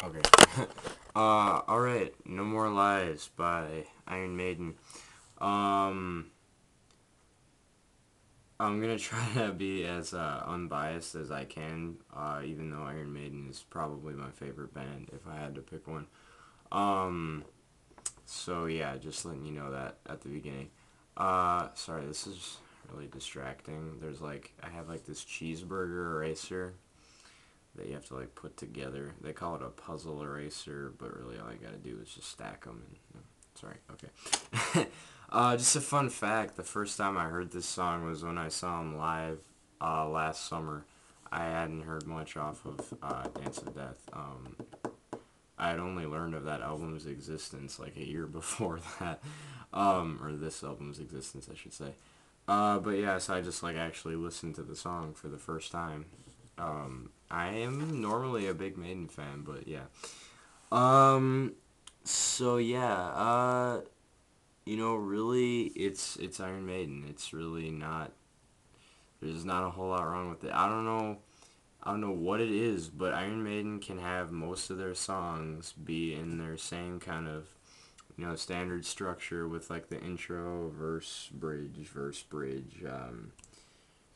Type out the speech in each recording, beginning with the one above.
Okay. Alright. No More Lies by Iron Maiden. Um, I'm gonna try to be as unbiased as I can, even though Iron Maiden is probably my favorite band if I had to pick one. Um, so yeah, just letting you know that at the beginning. Sorry, this is really distracting. I have like this cheeseburger eraser that you have to like put together. They call it a puzzle eraser, but really all you gotta do is just stack them. And sorry, okay. Just a fun fact: the first time I heard this song was when I saw him live last summer. I hadn't heard much off of Dance of Death. I had only learned of that album's existence like a year before that, or this album's existence, I should say. But yeah, so I just like actually listened to the song for the first time. I am normally a big Maiden fan, but yeah. Um, so yeah, really, it's Iron Maiden. It's really not. There's not a whole lot wrong with it. I don't know. I don't know what it is, but Iron Maiden can have most of their songs be in their same kind of standard structure with like the intro, verse, bridge,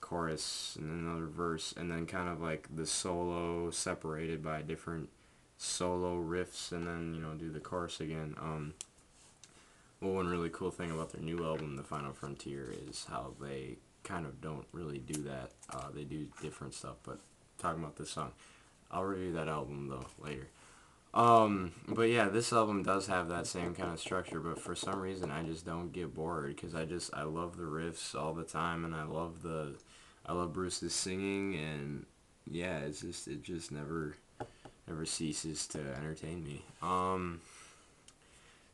chorus, and then another verse, and then kind of like the solo separated by different solo riffs, and then do the chorus again. Well, one really cool thing about their new album, The Final Frontier, is how they kind of don't really do that. They do different stuff, but talking about this song, I'll review that album though later. But yeah, this album does have that same kind of structure, but for some reason I just don't get bored because I love the riffs all the time, and I love Bruce's singing, and yeah, it just never ceases to entertain me.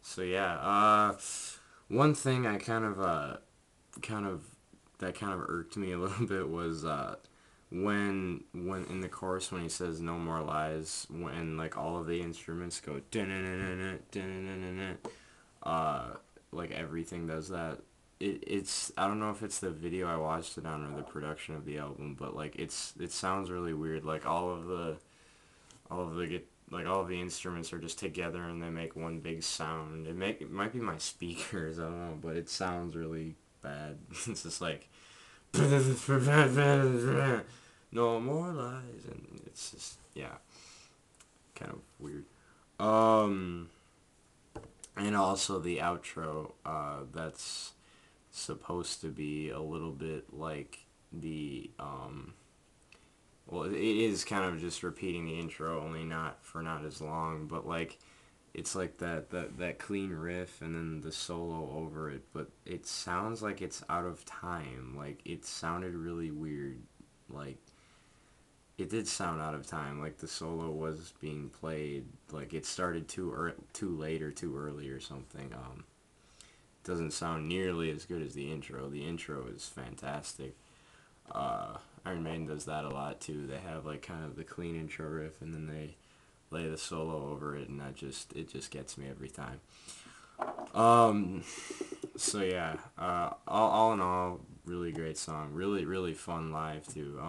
So yeah, one thing I kind of that kind of irked me a little bit was when in the chorus when he says no more lies, when like all of the instruments go uh like everything does that. It's I don't know if it's the video I watched it on or the production of the album, but like it sounds really weird. Like all of the get like all of the instruments are just together and they make one big sound. It might be my speakers, I don't know, but it sounds really bad. It's just like no more lies, and it's just yeah, kind of weird. Um, and also the outro, that's supposed to be a little bit like the well, it is kind of just repeating the intro, only not as long, but like it's like that clean riff and then the solo over it, but it sounds like it's out of time. Like it sounded really weird. Like it did sound out of time. Like the solo was being played. Like it started too late or too early or something. Doesn't sound nearly as good as the intro. The intro is fantastic. Iron Maiden does that a lot too. They have like kind of the clean intro riff and then they lay the solo over it, and it just gets me every time. Um, so yeah, all in all, really great song. Really fun live too.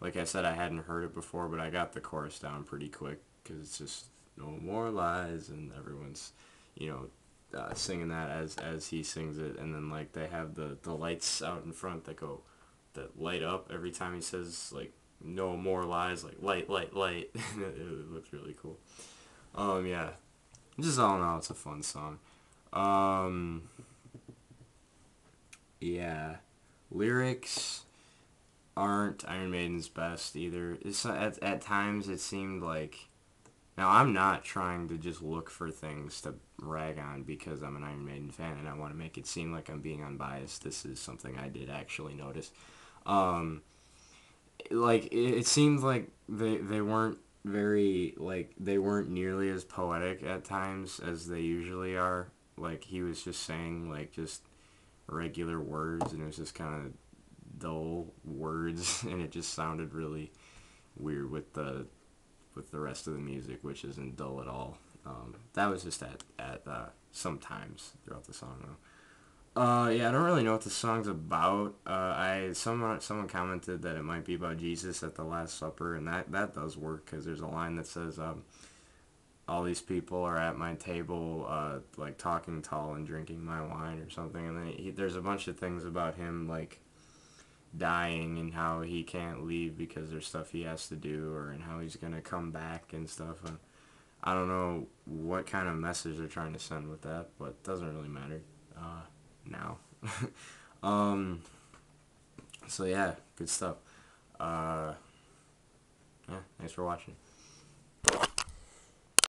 Like I said, I hadn't heard it before, but I got the chorus down pretty quick because it's just no more lies, and everyone's, you singing that as he sings it, and then like they have the lights out in front that light up every time he says like no more lies, like light. It looks really cool. Yeah, just all in all, it's a fun song. Um, yeah, lyrics aren't Iron Maiden's best either. At times it seemed like now I'm not trying to just look for things to rag on because I'm an Iron Maiden fan and I want to make it seem like I'm being unbiased. This is something I did actually notice. Um, like it seemed like they weren't they weren't nearly as poetic at times as they usually are. Like he was just saying like just regular words, and it was just kind of dull words, and it just sounded really weird with the rest of the music, which isn't dull at all. That was just at sometimes throughout the song though. Yeah, I don't really know what the song's about. Someone commented that it might be about Jesus at the Last Supper, and that does work because there's a line that says, "All these people are at my table, like talking tall and drinking my wine" or something, and then there's a bunch of things about him like dying and how he can't leave because there's stuff he has to do, or and how he's gonna come back and stuff. And I don't know what kind of message they're trying to send with that, but it doesn't really matter now. um, so yeah, good stuff. Uh, yeah, thanks for watching.